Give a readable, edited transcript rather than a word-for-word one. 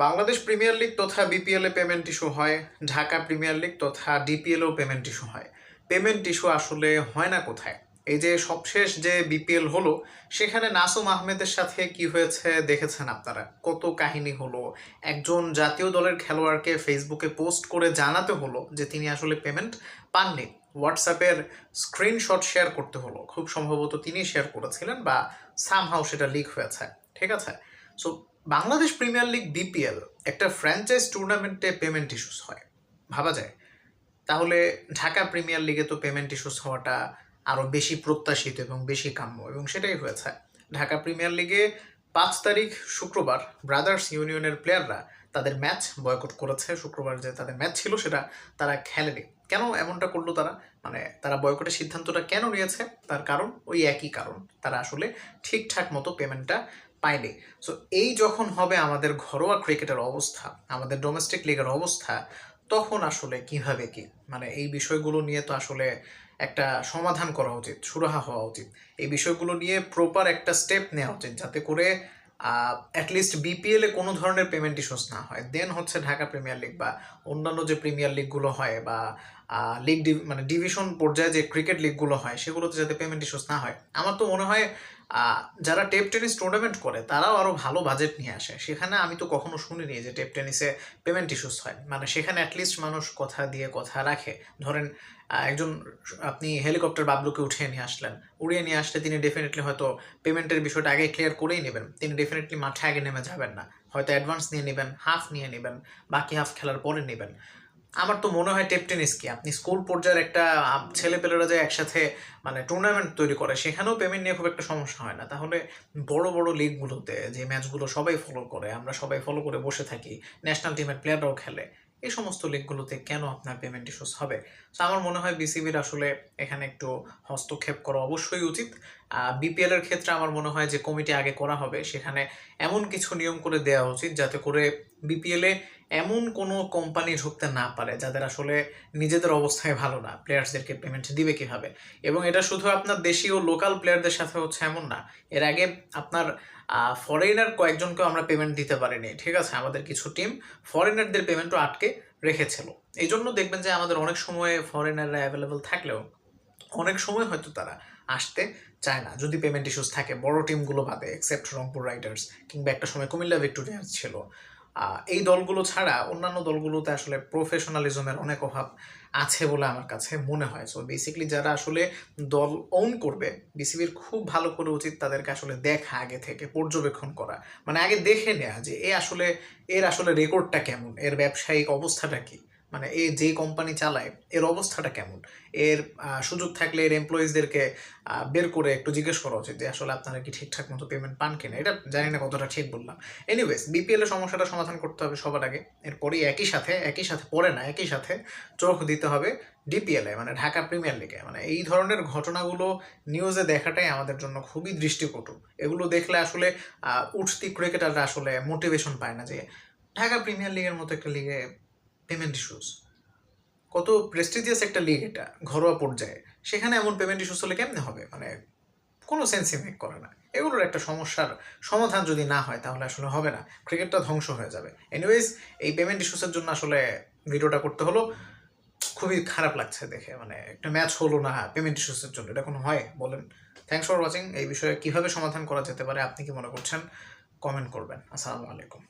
Bangladesh premier league তথা BPL এ payment issue হয়, Dhaka premier league তথা ডিপিএলেও পেমেন্ট ইস্যু হয়। পেমেন্ট ইস্যু আসলে হয় না কোথায়? এই যে সবশেষ যে বিপিএল হলো, সেখানে নাসুম আহমেদের সাথে কি হয়েছে দেখেছেন আপনারা। কত কাহিনী হলো, একজন জাতীয় দলের খেলোয়াড়কে ফেসবুকে পোস্ট করে জানাতে হলো যে তিনি আসলে পেমেন্ট পাননি। হোয়াটসঅ্যাপের স্ক্রিনশট শেয়ার করতে হলো, খুব সম্ভবত তিনি শেয়ার করেছিলেন বা সামহাও সেটা লিক হয়েছে। ঠিক আছে, so Bangladesh premier league BPL একটা ফ্র্যাঞ্চাইজ টুর্নামেন্টে পেমেন্ট ইস্যুস হয়, ভাবা যায়? তাহলে ঢাকা প্রিমিয়ার লিগে তো পেমেন্ট ইস্যুস হওয়াটা আরও বেশি প্রত্যাশিত এবং বেশি কাম্য, এবং সেটাই হয়েছে। ঢাকা প্রিমিয়ার লিগে 5 তারিখ শুক্রবার ব্রাদার্স ইউনিয়নের প্লেয়াররা তাদের ম্যাচ বয়কট করেছে। শুক্রবার যে তাদের ম্যাচ ছিল সেটা তারা খেলেনি। কেন এমনটা করলো তারা? মানে তারা বয়কটের সিদ্ধান্তটা কেন নিয়েছে? তার কারণ ওই একই কারণ, তারা আসলে ঠিকঠাক মতো পেমেন্টটা পায়নি। সো এই যখন হবে আমাদের ঘরোয়া ক্রিকেটের অবস্থা, আমাদের ডোমেস্টিক লিগের অবস্থা, তখন আসলে কিভাবে কি, মানে এই বিষয়গুলো নিয়ে তো আসলে একটা সমাধান করা উচিত, সুরাহা হওয়া উচিত। এই বিষয়গুলো নিয়ে প্রপার একটা স্টেপ নেওয়া উচিত, যাতে করে অ্যাটলিস্ট বিপিএল এ কোনো ধরনের পেমেন্ট ইস্যুস না হয়। দেন হচ্ছে ঢাকা প্রিমিয়ার লিগ বা অন্যান্য যে প্রিমিয়ার লিগগুলো হয় বা লিগ মানে ডিভিশন পর্যায়ে যে ক্রিকেট লিগগুলো হয়, সেগুলোতে যাতে পেমেন্ট ইস্যুস না হয়। আমার তো মনে হয় যারা টেপ টেনিস টুর্নামেন্ট করে তারাও আরও ভালো বাজেট নিয়ে আসে। সেখানে আমি তো কখনো শুনিনি যে টেপ টেনিসে পেমেন্ট ইস্যুস হয়। মানে সেখানে অ্যাটলিস্ট মানুষ কথা দিয়ে কথা রাখে। ধরেন একজন, আপনি হেলিকপ্টার বাবলুকে উঠিয়ে নিয়ে আসলেন, উড়িয়ে নিয়ে আসলে তিনি ডেফিনেটলি হয়তো পেমেন্টের বিষয়টা আগে ক্লিয়ার করেই নেবেন। তিনি ডেফিনেটলি মাঠে আগে নেমে যাবেন না, হয়তো অ্যাডভান্স নিয়ে নেবেন, হাফ নিয়ে নেবেন, বাকি হাফ খেলার পরে নেবেন। আমার তো মনে হয় টেপ টেনিস কি, আপনি স্কুল পর্যায়ের একটা ছেলেপেলেরা যে একসাথে মানে টুর্নামেন্ট তৈরি করে, সেখানেও পেমেন্ট নিয়ে খুব একটা সমস্যা হয় না। তাহলে বড় বড় লিগগুলোতে যে ম্যাচগুলো সবাই ফলো করে, আমরা সবাই ফলো করে বসে থাকি, ন্যাশনাল টিমের প্লেয়াররাও খেলে, এই সমস্ত লিগগুলোতে কেন আপনার পেমেন্ট ইস্যুস হবে? তো আমার মনে হয় বিসিবির আসলে এখানে একটু হস্তক্ষেপ করা অবশ্যই উচিত। বিপিএল এর ক্ষেত্রে আমার মনে হয় যে কমিটি আগে করা হবে, সেখানে এমন কিছু নিয়ম করে দেওয়া উচিত যাতে করে বিপিএলে এমন কোনো কোম্পানি ঢুকতে না পারে যাদের আসলে নিজেদের অবস্থায় ভালো না, প্লেয়ার্সদেরকে পেমেন্ট দিবে কিভাবে। এবং এটা শুধু আপনার দেশীয় লোকাল প্লেয়ারদের সাথে হচ্ছে এমন না, এর আগে আপনার ফরেনার কয়েকজনকেও আমরা পেমেন্ট দিতে পারিনি। ঠিক আছে, আমাদের কিছু টিম ফরেনারদের পেমেন্টও আটকে রেখেছিল। এই জন্য দেখবেন যে আমাদের অনেক সময় ফরেনাররা অ্যাভেলেবল থাকলেও অনেক সময় হয়তো তারা আসতে চায় না, যদি পেমেন্ট ইস্যুস থাকে, বড় টিমগুলো বাদে, এক্সেপ্ট রংপুর রাইডার্স কিংবা একটা সময় কুমিল্লা ভিক্টোরিয়ান্স ছিল। এই দলগুলো ছাড়া অন্যান্য দলগুলোতে আসলে প্রফেশনালিজমের অনেক অভাব আছে বলে আমার কাছে মনে হয়। সো বেসিক্যালি যারা আসলে দল ওন করবে, বিসিবির খুব ভালো করে উচিত তাদেরকে আসলে দেখা, আগে থেকে পর্যবেক্ষণ করা, মানে আগে দেখে নেওয়া যে এর আসলে রেকর্ডটা কেমন, এর ব্যবসায়িক অবস্থাটা কি, মানে যেই কোম্পানি চালায় এর অবস্থাটা কেমন। এর সুযোগ থাকলে এর এমপ্লয়িজদেরকে বের করে একটু জিজ্ঞেস করা উচিত যে আসলে আপনারা কি ঠিকঠাক মতো পেমেন্ট পান কিনা। এটা জানি না কতটা ঠিক বললাম। এনিওয়েজ, বিপিএল এর সমস্যাটা সমাধান করতে হবে সবার আগে, এরপরেই একই সাথে পরে না, একই সাথে চোখ দিতে হবে ডিপিএলে, মানে ঢাকা প্রিমিয়ার লিগে। মানে এই ধরনের ঘটনাগুলো নিউজে দেখাটাই আমাদের জন্য খুবই দৃষ্টিকটু। এগুলো দেখলে আসলে উঠতি ক্রিকেটাররা আসলে মোটিভেশন পায় না যে ঢাকা প্রিমিয়ার লিগের মতো একটা লিগে পেমেন্ট ইস্যুস, কত প্রেস্টিজিয়াস একটা লিগ এটা ঘরোয়া পর্যায়ে, সেখানে এমন পেমেন্ট ইস্যুস হলে কেমনে হবে? মানে কোনো সেন্সই মেক করে না। এগুলোর একটা সমস্যার সমাধান যদি না হয় তাহলে আসলে হবে না, ক্রিকেটটা ধ্বংস হয়ে যাবে। এনিওয়েজ, এই পেমেন্ট ইস্যুসের জন্য আসলে ভিডিওটা করতে হলো। খুবই খারাপ লাগছে দেখে, মানে একটা ম্যাচ হলো না পেমেন্ট ইস্যুসের জন্য, এটা কোনো হয় বলেন? Thanks for watching. এই বিষয়ে কীভাবে সমাধান করা যেতে পারে আপনি কি মনে করছেন, কমেন্ট করবেন। আসসালামু আলাইকুম।